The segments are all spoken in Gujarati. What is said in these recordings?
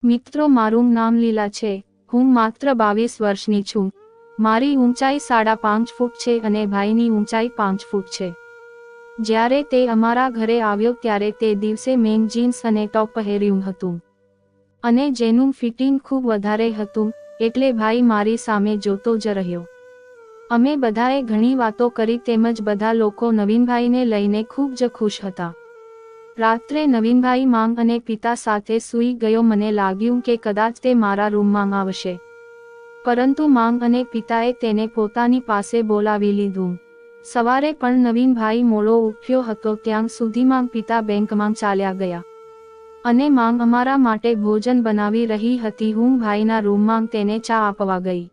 મિત્રો, મારું નામ લીલા છે. હું માત્ર 22 વર્ષની છું. મારી ઊંચાઈ 5.5 ફૂટ છે અને ભાઈની ઊંચાઈ 5 ફૂટ છે. જ્યારે તે અમારા ઘરે આવ્યો ત્યારે તે દિવસે મેં જીન્સ અને ટોપ પહેર્યું હતું અને જેનું ફિટિંગ ખૂબ વધારે હતું, એટલે ભાઈ મારી સામે જોતો જ રહ્યો. અમે બધાએ ઘણી વાતો કરી તેમજ બધા લોકો નવીનભાઈને લઈને ખૂબ જ ખુશ હતા. રાત્રે નવીનભાઈ માંગ અને પિતા સાથે સૂઈ ગયો. મને લાગ્યું કે કદાચ તે મારા રૂમમાં આવશે, પરંતુ માંગ અને પિતાએ તેને પોતાની પાસે બોલાવી લીધું. સવારે પણ નવીનભાઈ મોડો ઉઠ્યો હતો ત્યાં સુધીમાં પિતા બેંકમાં ચાલ્યા ગયા અને માંગ અમારા માટે ભોજન બનાવી રહી હતી. હું ભાઈના રૂમમાં તેને ચા આપવા ગઈ.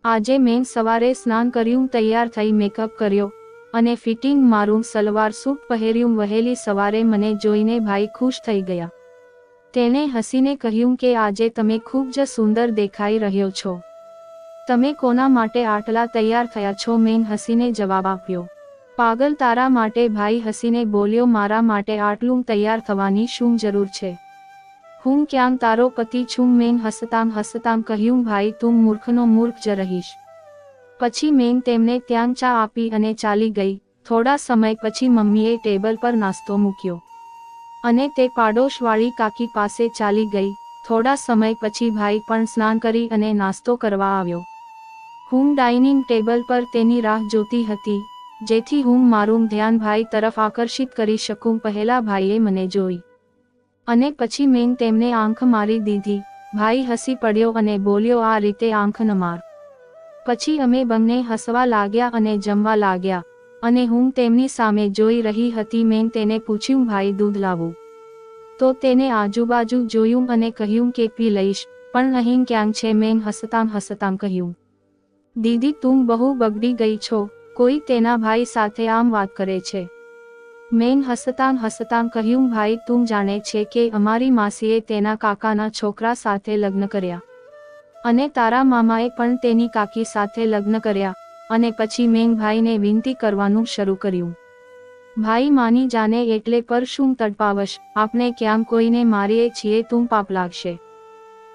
આજે મેં સવારે સ્નાન કર્યું, તૈયાર થઈ મેકઅપ કર્યો અને ફિટિંગ મારું સલવાર સૂટ પહેર્યું. વહેલી સવારે મને જોઈને ભાઈ ખુશ થઈ ગયા. તેણે હસીને કહ્યું કે આજે તમે ખૂબ જ સુંદર દેખાઈ રહ્યો છો. તમે કોના માટે આટલા તૈયાર થયા છો? મેં હસીને જવાબ આપ્યો, પાગલ, તારા માટે. ભાઈ હસીને બોલ્યો, મારા માટે આટલું તૈયાર થવાની શું જરૂર છે? હું ક્યાં તારો પતિ છું? મેં હસતાં હસતાં કહ્યું, ભાઈ તું મૂર્ખનો મૂર્ખ જ રહીશ. પછી મેં તેમને ત્યાં ચા આપી અને ચાલી ગઈ. થોડા સમય પછી મમ્મીએ ટેબલ પર નાસ્તો મૂક્યો અને તે પાડોશવાળી કાકી પાસે ચાલી ગઈ. થોડા સમય પછી ભાઈ પણ સ્નાન કરી અને નાસ્તો કરવા આવ્યો. હું ડાઇનિંગ ટેબલ પર તેની રાહ જોતી હતી, જેથી હું મારું ધ્યાન ભાઈ તરફ આકર્ષિત કરી શકું. પહેલા ભાઈએ મને જોઈ અને પછી મેં તેમને આંખ મારી દીધી. ભાઈ હસી પડ્યો અને બોલ્યો, આ રીતે આંખ ન માર. પછી અમે બંને હસવા લાગ્યા અને જમવા લાગ્યા અને હું તેમની સામે જોઈ રહી હતી. મેં તેને પૂછ્યું, ભાઈ દૂધ લાવું? તો તેને આજુબાજુ જોયું અને કહ્યું કે પી લઈશ, પણ અહીં ક્યાં છે? મેં હસતાં હસતાં કહ્યું, દીદી તું બહુ બગડી ગઈ છો, કોઈ તેના ભાઈ સાથે આમ વાત કરે છે. મેં હસતાં હસતાં કહ્યું, ભાઈ તું જાણે છે કે અમારી માસીએ તેના કાકાના છોકરા સાથે લગ્ન કર્યા અને તારા મામાએ પણ તેની કાકી સાથે લગ્ન કર્યા. અને પછી મેં ભાઈને વિનંતી કરવાનું શરૂ કર્યું, ભાઈ માની જાને એટલે પર શું તડપાવશ? આપણે ક્યાં કોઈને મારીએ છીએ? તું પાપ લાગશે.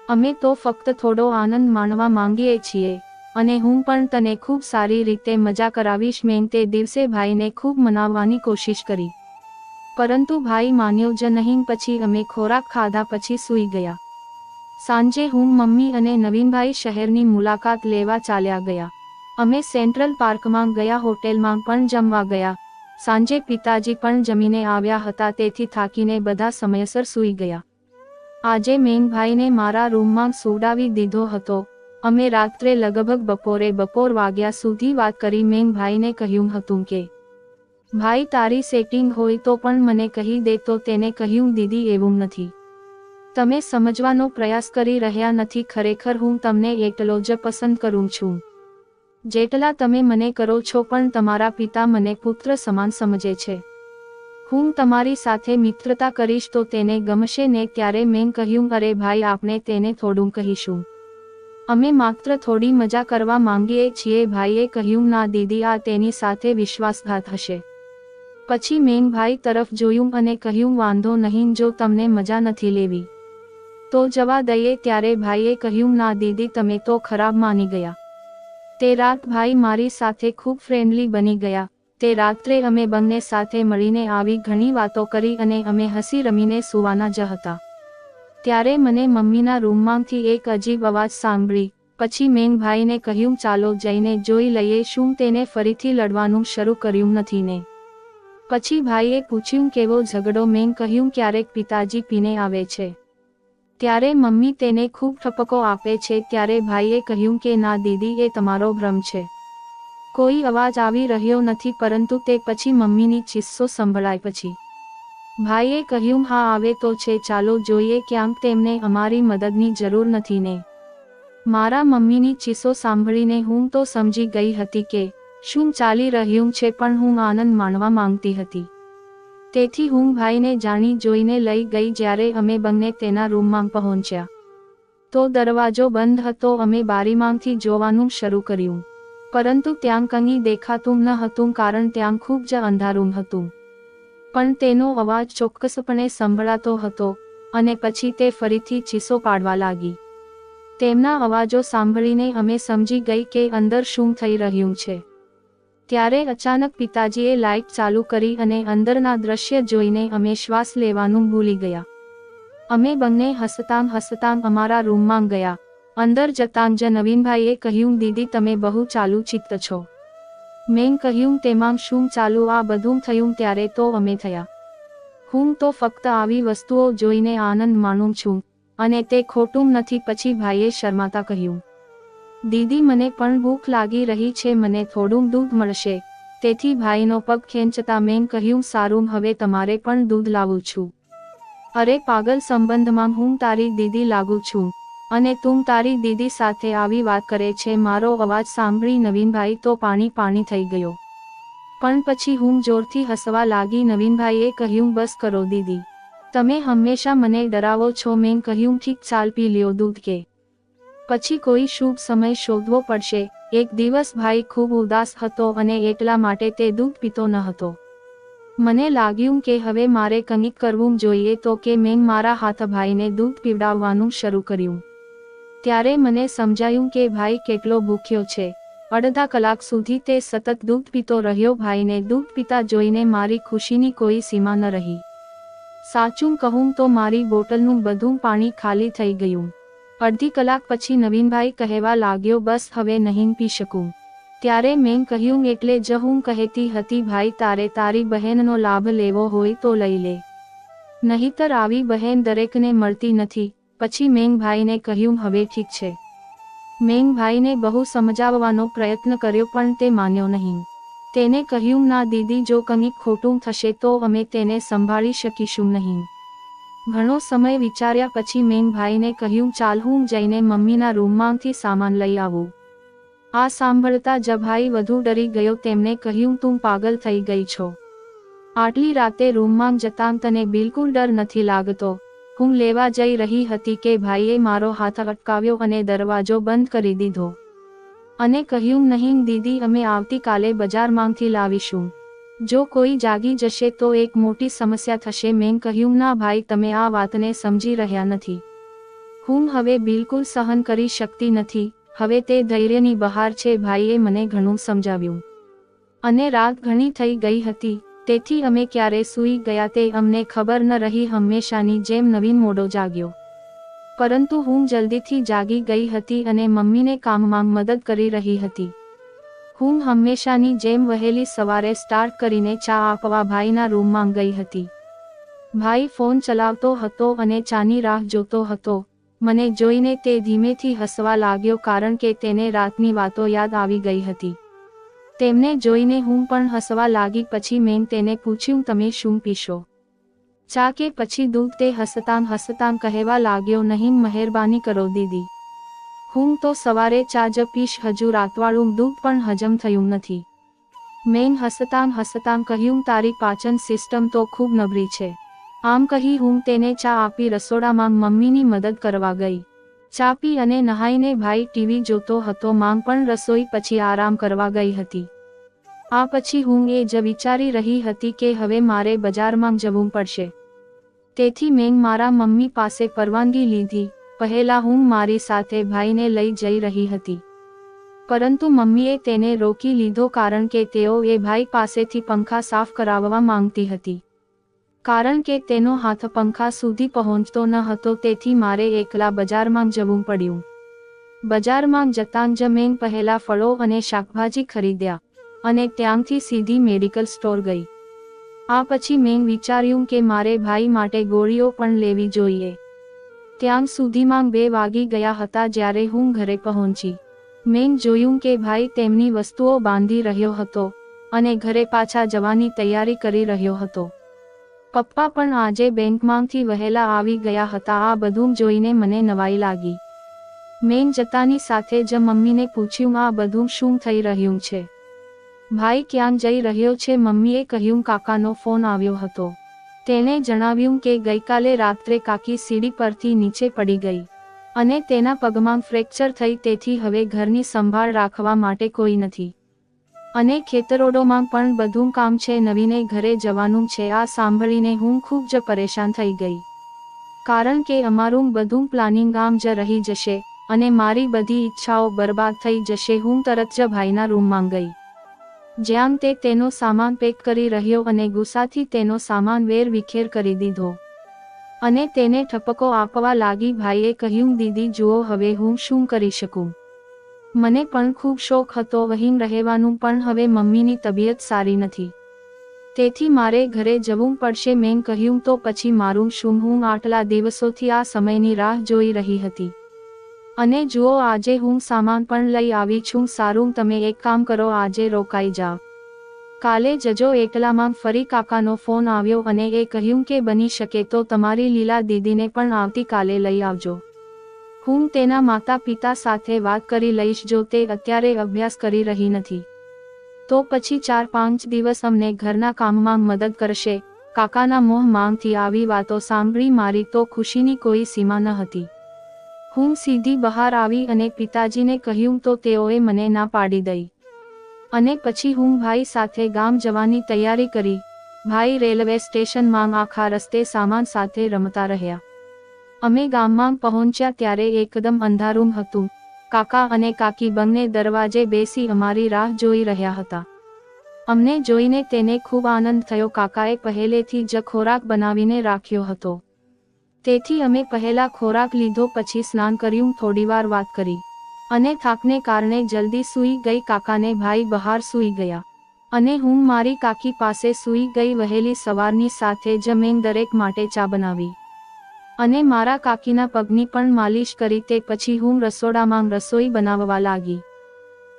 અમે તો ફક્ત થોડો આનંદ માણવા માંગીએ છીએ અને હું પણ તને ખૂબ સારી રીતે મજા કરાવીશ. મેં તે દિવસે ભાઈને ખૂબ મનાવવાની કોશિશ કરી, પરંતુ ભાઈ માન્યો જ નહીં. પછી અમે ખોરાક ખાધા પછી સૂઈ ગયા. સાંજે હું, મમ્મી અને નવીનભાઈ શહેરની મુલાકાત લેવા ચાલ્યા ગયા. અમે સેન્ટ્રલ પાર્કમાં ગયા, હોટેલમાં પણ જમવા ગયા. સાંજે પિતાજી પણ જમીને આવ્યા હતા, તેથી થાકીને બધા સમયસર સૂઈ ગયા. આજે મેં ભાઈને મારા રૂમમાં સુવડાવી દીધો હતો. અમે રાત્રે લગભગ બપોર વાગ્યા સુધી વાત કરી. મેં ભાઈને કહ્યું હતું કે ભાઈ તારી સેટિંગ હોય તો પણ મને કહી દે. તો તેને કહ્યું, દીદી એવું નથી, તમે સમજવાનો પ્રયાસ કરી રહ્યા નથી. ખરેખર હું તમને એટલો જ પસંદ કરું છું જેટલા તમે મને કરો છો, પણ તમારા પિતા મને પુત્ર સમાન સમજે છે. હું તમારી સાથે મિત્રતા કરીશ તો તેને ગમશે ને? ત્યારે મેં કહ્યું, અરે ભાઈ, આપણે તેને થોડું કહીશું. અમે માત્ર થોડી મજા કરવા માંગીએ છીએ. ભાઈએ કહ્યું, ના દીદી, આ તેની સાથે વિશ્વાસઘાત હશે. પછી મેં ભાઈ તરફ જોયું અને કહ્યું, વાંધો નહીં, જો તમને મજા નથી લેવી તો જવા દઈએ. ત્યારે ભાઈએ કહ્યું, ના દીદી, તમે તો ખરાબ માની ગયા. તે રાત ભાઈ મારી સાથે ખૂબ ફ્રેન્ડલી બની ગયા. તે રાત્રે અમે બંને સાથે મળીને આવી ઘણી વાતો કરી અને અમે હસી રમીને સૂવાના જ હતા. ત્યારે મને મમ્મીના રૂમમાંથી એક અજીબ અવાજ સાંભળી. પછી મેં ભાઈને કહ્યું, ચાલો જઈને જોઈ લઈએ શું તેને ફરીથી લડવાનું શરૂ કર્યું નથી ને? પછી ભાઈએ પૂછ્યું, કેવો ઝઘડો? મેં કહ્યું, ક્યારેક પિતાજી પીને આવે છે ત્યારે મમ્મી તેને ખૂબ ઠપકો આપે છે. ત્યારે ભાઈએ કહ્યું કે ના દીદી, એ તમારો ભ્રમ છે, કોઈ અવાજ આવી રહ્યો નથી. પરંતુ તે પછી મમ્મીની ચીસો સંભળાય. પછી ભાઈએ કહ્યું, હા આવે તો છે, ચાલો જોઈએ. ક્યાંક તેમને અમારી મદદની જરૂર નથી ને? મારા મમ્મીની ચીસો સાંભળીને હું તો સમજી ગઈ હતી કે શું ચાલી રહ્યું છે, પણ હું આનંદ માણવા માંગતી હતી. તેથી હું ભાઈને જાણી જોઈને લઈ ગઈ. જ્યારે અમે બંને તેના રૂમમાં પહોંચ્યા તો દરવાજો બંધ હતો. અમે બારીમાંથી જોવાનું શરૂ કર્યું, પરંતુ ત્યાં કંઈ દેખાતું ન હતું કારણ ત્યાં ખૂબ જ અંધારું હતું. પણ તેનો અવાજ ચોક્કસપણે સંભળાતો હતો. અને પછી તે ફરીથી ચીસો પાડવા લાગી. તેમના અવાજો સાંભળીને અમે સમજી ગઈ કે અંદર શું થઈ રહ્યું છે. ત્યારે અચાનક પિતાજીએ લાઇટ ચાલુ કરી અને અંદરના દ્રશ્ય જોઈને અમે શ્વાસ લેવાનું ભૂલી ગયા. અમે બંને હસતાં હસતાં અમારા રૂમમાં ગયા. અંદર જતાં જ નવીનભાઈએ કહ્યું, દીદી તમે બહુ ચાલુ ચિત્ત છો. મેં કહ્યું, તેમાં શું ચાલુ? આ બધું થયું ત્યારે તો અમે થયા. હું તો ફક્ત આવી વસ્તુઓ જોઈને આનંદ માણું છું અને તે ખોટું નથી. પછી ભાઈએ શરમાતા કહ્યું, દીદી મને પણ ભૂખ લાગી રહી છે, મને થોડું દૂધ મળશે? તેથી ભાઈનો પગ ખેંચતા મેં કહ્યું, સારું, હવે તમારે પણ દૂધ લાવું છું. અરે પાગલ, સંબંધમાં હું તારી દીદી લાગુ છું અને તું તારી દીદી સાથે આવી વાત કરે છે? મારો અવાજ સાંભળી નવીનભાઈ તો પાણી થઈ ગયો. પણ પછી હું જોરથી હસવા લાગી. નવીનભાઈએ કહ્યું, બસ કરો દીદી, તમે હંમેશા મને ડરાવો છો. મેં કહ્યું, ઠીક, ચાલ પી લ્યો દૂધ. કે પછી કોઈ શુભ સમય શોધવો પડશે. એક દિવસ ભાઈ ખૂબ ઉદાસ હતો અને એટલા માટે તે દૂધ પીતો ન હતો. મને લાગ્યું કે હવે મારે કંઈક કરવું જોઈએ, તો કે મેં મારા હાથ ભાઈને દૂધ પીવડાવવાનું શરૂ કર્યું. ત્યારે મને સમજાયું કે ભાઈ કેટલો ભૂખ્યો છે. અડધા કલાક સુધી તે સતત દૂધ પીતો રહ્યો. ભાઈને દૂધ પીતા જોઈને મારી ખુશીની કોઈ સીમા ન રહી. સાચું કહું તો મારી બોટલનું બધું પાણી ખાલી થઈ ગયું. અડધી કલાક પછી નવીનભાઈ કહેવા લાગ્યો, બસ હવે નહીં પી શકું. ત્યારે મેં કહ્યું, એટલે જ હું કહેતી હતી ભાઈ, તારે તારી બહેનનો લાભ લેવો હોય તો લઈ લે, નહીતર આવી બહેન દરેકને મળતી નથી. પછી મેં ભાઈને કહ્યું, હવે ઠીક છે. મેં ભાઈને બહુ સમજાવવાનો પ્રયત્ન કર્યો પણ તે માન્યો નહીં. તેને કહ્યું, ના દીદી, જો કંઈક ખોટું થશે તો અમે તેને સંભાળી શકીશું નહીં. ઘણો સમય વિચાર્યા પછી મેં ભાઈને કહ્યું, ચાલ હું જઈને મમ્મીના રૂમમાંથી સામાન લઈ આવું. આ સાંભળતા જ ભાઈ વધુ ડરી ગયો. તેમણે કહ્યું, તું પાગલ થઈ ગઈ છો? આટલી રાતે રૂમમાં જતાં તને બિલકુલ ડર નથી લાગતો? હું લેવા જઈ રહી હતી કે ભાઈએ મારો હાથ અટકાવ્યો અને દરવાજો બંધ કરી દીધો અને કહ્યું, નહીં દીદી, અમે આવતીકાલે બજારમાંથી લાવીશું. જો કોઈ જાગી જશે તો એક મોટી સમસ્યા થશે. મેં કહ્યું, ના ભાઈ, તમે આ વાતને સમજી રહ્યા નથી. હું હવે બિલકુલ સહન કરી શકતી નથી. હવે તે ધૈર્યની બહાર છે. ભાઈએ મને ઘણું સમજાવ્યું અને રાત ઘણી થઈ ગઈ હતી. તેથી અમે ક્યારે સૂઈ ગયા તે અમને ખબર ન રહી. હંમેશાની જેમ નવીન મોડો જાગ્યો, પરંતુ હું જલ્દીથી જાગી ગઈ હતી અને મમ્મીને કામમાં મદદ કરી રહી હતી. હું હંમેશાની જેમ વહેલી સવારે સ્ટાર્ટ કરીને ચા આપવા ભાઈના રૂમમાં ગઈ હતી. ભાઈ ફોન ચલાવતો હતો અને ચાની રાહ જોતો હતો. મને જોઈને તે ધીમેથી હસવા લાગ્યો, કારણ કે તેને રાતની વાતો યાદ આવી ગઈ હતી. તેમને જોઈને હું પણ હસવા લાગી. પછી મેં તેને પૂછ્યું, તમે શું પીશો, ચા કે પછી દૂધ? તે હસતાં હસતાં કહેવા લાગ્યો, નહીં, મહેરબાની કરો દીદી, હું તો સવારે ચા જ પીશ. હજુ રાતવાળું દૂધ પણ હજમ થયું નથી. મેં હસતાં હસતાં કહ્યું, તારી પાચન સિસ્ટમ તો ખૂબ નબળી છે. આમ કહી હું તેને ચા આપી રસોડામાં મમ્મીની મદદ કરવા ગઈ. ચા પી અને નહાઈને ભાઈ ટીવી જોતો હતો. માંગ પણ રસોઈ પછી આરામ કરવા ગઈ હતી. આ પછી હું એ જ વિચારી રહી હતી કે હવે મારે બજારમાં જવું પડશે. તેથી મેં મારા મમ્મી પાસે પરવાનગી લીધી. પહેલા હું મારી સાથે ભાઈને લઈ જઈ રહી હતી, પરંતુ મમ્મીએ તેને રોકી લીધો, કારણ કે તેઓ એ ભાઈ પાસેથી પંખા સાફ કરાવવા માંગતી હતી. કારણ કે તેનો હાથ પંખા સુધી પહોંચતો ન હતો. તેથી મારે એકલા બજારમાં જવું પડ્યું. બજારમાં જતાં જ મેં પહેલા ફળો અને શાકભાજી ખરીદ્યા અને ત્યાંથી સીધી મેડિકલ સ્ટોર ગઈ. આ પછી મેં વિચાર્યું કે મારે ભાઈ માટે ગોળીઓ પણ લેવી જોઈએ. ત્યાં સુધીમાં 2 વાગી ગયા હતા. જ્યારે હું ઘરે પહોંચી, મેં જોયું કે ભાઈ તેમની વસ્તુઓ બાંધી રહ્યો હતો અને ઘરે પાછા જવાની તૈયારી કરી રહ્યો હતો. પપ્પા પણ આજે બેંકમાંથી વહેલા આવી ગયા હતા. આ બધું જોઈને મને નવાઈ લાગી. મેં જતાની સાથે જ મમ્મીને પૂછ્યું, આ બધું શું થઈ રહ્યું છે? ભાઈ ક્યાં જઈ રહ્યો છે? મમ્મીએ કહ્યું, કાકાનો ફોન આવ્યો હતો. તેણે જણાવ્યું કે ગઈકાલે રાત્રે કાકી સીડી પરથી નીચે પડી ગઈ અને તેના પગમાં ફ્રેક્ચર થઈ. તેથી હવે ઘરની સંભાળ રાખવા માટે કોઈ નથી અને ખેતરોડોમાં પણ બધું કામ છે. નવીને ઘરે જવાનું છે. આ સાંભળીને હું ખૂબ જ પરેશાન થઈ ગઈ, કારણ કે અમારું બધું પ્લાનિંગ આમ જ રહી જશે અને મારી બધી ઈચ્છાઓ બરબાદ થઈ જશે. હું તરત જ ભાઈના રૂમમાં ગઈ, જ્યાં તે તેનો સામાન પેક કરી રહ્યો અને ગુસ્સાથી તેનો સામાન વેરવિખેર કરી દીધો અને તેને ઠપકો આપવા લાગી. ભાઈએ કહ્યું, દીદી જુઓ, હવે હું શું કરી શકું? મને પણ ખૂબ શોખ હતો અહીં રહેવાનું, પણ હવે મમ્મીની તબિયત સારી નથી, તેથી મારે ઘરે જવું પડશે. મેં કહ્યું, તો પછી મારું શું? હું આટલા દિવસોથી આ સમયની રાહ જોઈ રહી હતી અને જુઓ, આજે હું સામાન પણ લઈ આવી છું. સારું, તમે એક કામ કરો, આજે રોકાઈ જાઓ, કાલે જજો. એટલામાં ફરી કાકાનો ફોન આવ્યો અને એ કહ્યું કે બની શકે તો તમારી લીલા દીદીને પણ આવતીકાલે લઈ આવજો. હું તેના માતા પિતા સાથે વાત કરી લઈશ. જો તે અત્યારે અભ્યાસ કરી રહી નથી તો પછી 4-5 દિવસ અમને ઘરના કામમાં મદદ કરશે. કાકાના મોંમાંથી આવી વાતો સાંભળી મારી તો ખુશીની કોઈ સીમા ન હતી. હું સીધી બહાર આવી અને પિતાજીને કહ્યું તો તેઓએ મને ના પાડી દઈ અને પછી હું ભાઈ સાથે ગામ જવાની તૈયારી કરી. ભાઈ રેલવે સ્ટેશનમાં આખા રસ્તે સામાન સાથે રમતા રહ્યા. અમે ગામમાં પહોંચ્યા ત્યારે એકદમ અંધારું હતું. કાકા અને કાકી બંને દરવાજે બેસી અમારી રાહ જોઈ રહ્યા હતા. અમને જોઈને તેને ખૂબ આનંદ થયો. કાકાએ પહેલેથી જ ખોરાક બનાવીને રાખ્યો હતો, તેથી અમે પહેલા ખોરાક લીધો, પછી સ્નાન કર્યું, થોડીવાર વાત કરી અને થાકને કારણે જલ્દી સૂઈ ગઈ. કાકાને ભાઈ બહાર સૂઈ ગયા અને હું મારી કાકી પાસે સૂઈ ગઈ. વહેલી સવારની સાથે જ મેં દરેક માટે ચા બનાવી અને મારા કાકીના પગની પણ માલિશ કરી. તે પછી હું રસોડામાં રસોઈ બનાવવા લાગી.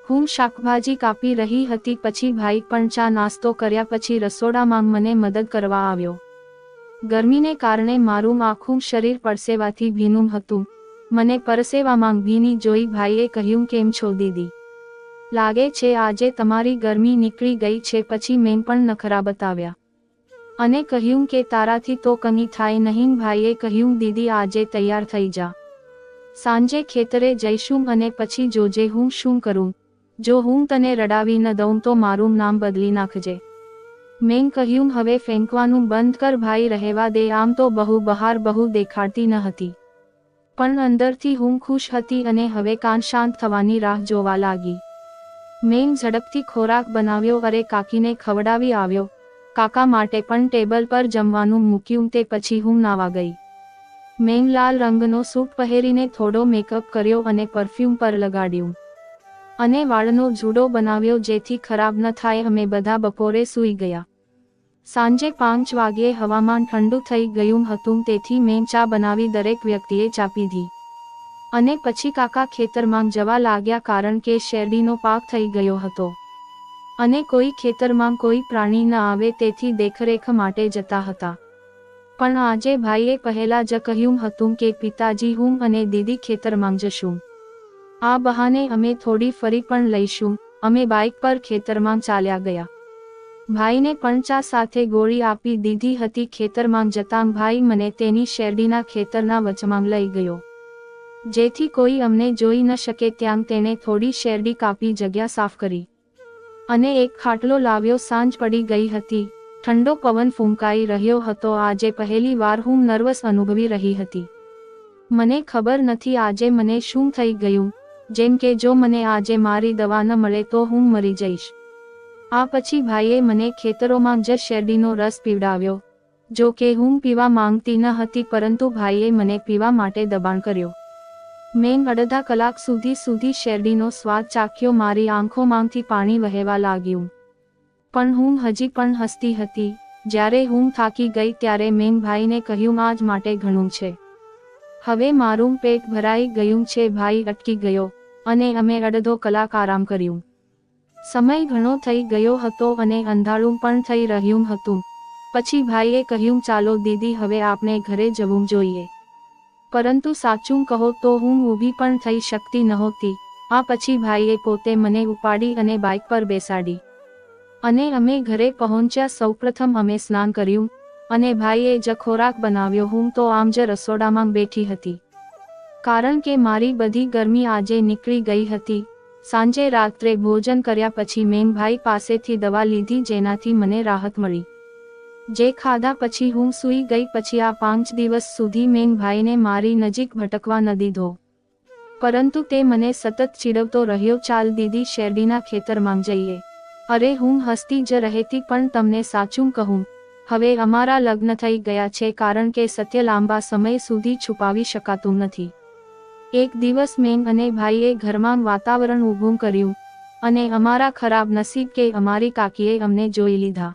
હું શાકભાજી કાપી રહી હતી. પછી ભાઈ પણ ચા નાસ્તો કર્યા પછી રસોડામાં મને મદદ કરવા આવ્યો. ગરમીને કારણે મારું આખું શરીર પરસેવાથી ભીનું હતું. મને પરસેવામાં ભીની જોઈ ભાઈએ કહ્યું, કેમ છો દીદી? લાગે છે આજે તમારી ગરમી નીકળી ગઈ છે. પછી મેં પણ નખરા બતાવ્યા અને કહ્યું કે તારાથી તો કંઈ થાય નહીં. ભાઈએ કહ્યું, દીદી આજે તૈયાર થઈ જા, સાંજે ખેતરે જઈશું અને પછી જોજે હું શું કરું. જો હું તને રડાવી ન દઉં તો મારું નામ બદલી નાખજે. મેં કહ્યું, હવે ફેંકવાનું બંધ કર ભાઈ, રહેવા દે. આમ તો બહાર બહુ દેખાડતી ન હતી, પણ અંદરથી હું ખુશ હતી અને હવે કાન શાંત થવાની રાહ જોવા લાગી. મેં ઝડપથી ખોરાક બનાવ્યો અને કાકીને ખવડાવી આવ્યો. કાકા માટે પણ ટેબલ પર જમવાનું મૂક્યું. તે પછી હું નાવા ગઈ. મેં લાલ રંગનો સૂટ પહેરીને થોડો મેકઅપ કર્યો અને પરફ્યુમ પર લગાડ્યું અને વાળનો જુડો બનાવ્યો જેથી ખરાબ ન થાય. અમે બધા બપોરે સૂઈ ગયા. સાંજે 5 વાગ્યે હવામાન ઠંડુ થઈ ગયું હતું, તેથી મેં ચા બનાવી દરેક વ્યક્તિએ ચા પીધી અને પછી કાકા ખેતરમાં જવા લાગ્યા, કારણ કે શેરડીનો પાક થઈ ગયો હતો અને કોઈ ખેતરમાં કોઈ પ્રાણી ન આવે તેથી દેખરેખ માટે જતા હતા. પણ આજે ભાઈએ પહેલા જ કહ્યું હતું કે પિતાજી, હું અને દીદી ખેતરમાં જશું. આ બહાને અમે થોડી ફરી પણ લઈશું. અમે બાઇક પર ખેતરમાં ચાલ્યા ગયા. ભાઈને પણ ચા સાથે ગોળી આપી દીધી હતી. ખેતરમાં જતાં ભાઈ મને તેની શેરડીના ખેતરના વચમાં લઈ ગયો, જેથી કોઈ અમને જોઈ ન શકે. ત્યાં તેણે થોડી શેરડી કાપી જગ્યા સાફ કરી અને એક ખાટલો લાવ્યો. સાંજ પડી ગઈ હતી. ઠંડો પવન ફૂંકાઈ રહ્યો હતો. આજે પહેલી વાર હું નર્વસ અનુભવી રહી હતી. મને ખબર નથી આજે મને શું થઈ ગયું. જેમ કે જો મને આજે મારી દવા ન મળે તો હું મરી જઈશ. આ પછી ભાઈએ મને ખેતરોમાં જ શેરડીનો રસ પીવડાવ્યો. જો કે હું પીવા માંગતી ન હતી, પરંતુ ભાઈએ મને પીવા માટે દબાણ કર્યો. મેં અડધા કલાક સુધી શેરડીનો સ્વાદ ચાખ્યો. મારી આંખોમાંથી પાણી વહેવા લાગ્યું, પણ હું હજી પણ હસતી હતી. જ્યારે હું થાકી ગઈ ત્યારે મેં ભાઈને કહ્યું, આજ માટે ઘણું છે, હવે મારું પેટ ભરાઈ ગયું છે. ભાઈ અટકી ગયો અને અમે અડધો કલાક આરામ કર્યું. સમય ઘણો થઈ ગયો હતો અને અંધારું પણ થઈ રહ્યું હતું. પછી ભાઈએ કહ્યું, ચાલો દીદી, હવે આપણે ઘરે જવું જોઈએ. પરંતુ સાચું કહો તો હું ઊભી પણ થઈ શકતી નહોતી. આ પછી ભાઈએ પોતે મને ઉપાડી અને બાઇક પર બેસાડી અને અમે ઘરે પહોંચ્યા. સૌપ્રથમ અમે સ્નાન કર્યું અને ભાઈએ જ ખોરાક બનાવ્યો. હું તો આમ જ રસોડામાં બેઠી હતી, કારણ કે મારી બધી ગરમી આજે નીકળી ગઈ હતી. સાંજે રાત્રે ભોજન કર્યા પછી મેં ભાઈ પાસેથી દવા લીધી, જેનાથી મને રાહત મળી. જે ખાધા પછી હું સૂઈ ગઈ. પછી આ 5 દિવસ સુધી મેં ભાઈને મારી નજીક ભટકવા ન દીધો, પરંતુ તે મને સતત ચીડવતો રહ્યો. ચાલ દીદી, શેરડીના ખેતરમાં જઈએ. અરે હું હસતી જ રહેતી, પણ તમને સાચું કહું, હવે અમારા લગ્ન થઈ ગયા છે, કારણ કે સત્ય લાંબા સમય સુધી છુપાવી શકાતું નથી. એક દિવસ મેં અને ભાઈએ ઘરમાં વાતાવરણ ઊભું કર્યું, અને અમારા ખરાબ નસીબ કે અમારી કાકીએ અમને જોઈ લીધા.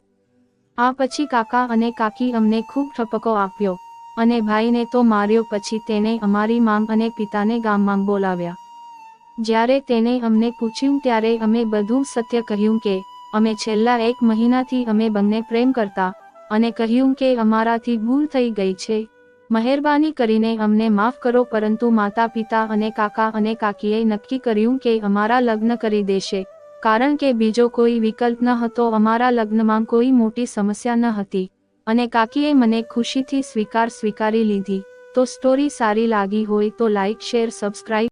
આ પછી કાકા અને કાકી અમને ખૂબ ઠપકો આપ્યો, અને ભાઈને તો માર્યો. પછી તેને અમારી માંગ અને પિતાને ગામમાં બોલાવ્યા. જ્યારે તેને અમને પૂછ્યું ત્યારે અમે બધું સત્ય કહ્યું કે અમે છેલ્લા 1 મહિનાથી અમે બંને પ્રેમ કરતા, અને કહ્યું કે અમારાથી ભૂલ થઈ ગઈ છે, મહેરબાની કરીને અમને માફ કરો. પરંતુ માતા પિતા અને કાકા અને કાકીએ નક્કી કર્યું કે અમારા લગ્ન કરી દેશે, કારણ કે બીજો કોઈ વિકલ્પ ન હતો. અમારા લગ્નમાં કોઈ મોટી સમસ્યા ન હતી, અને કાકીએ મને ખુશીથી સ્વીકારી લીધી. તો સ્ટોરી સારી લાગી હોય તો લાઈક, શેર, સબસ્ક્રાઇબ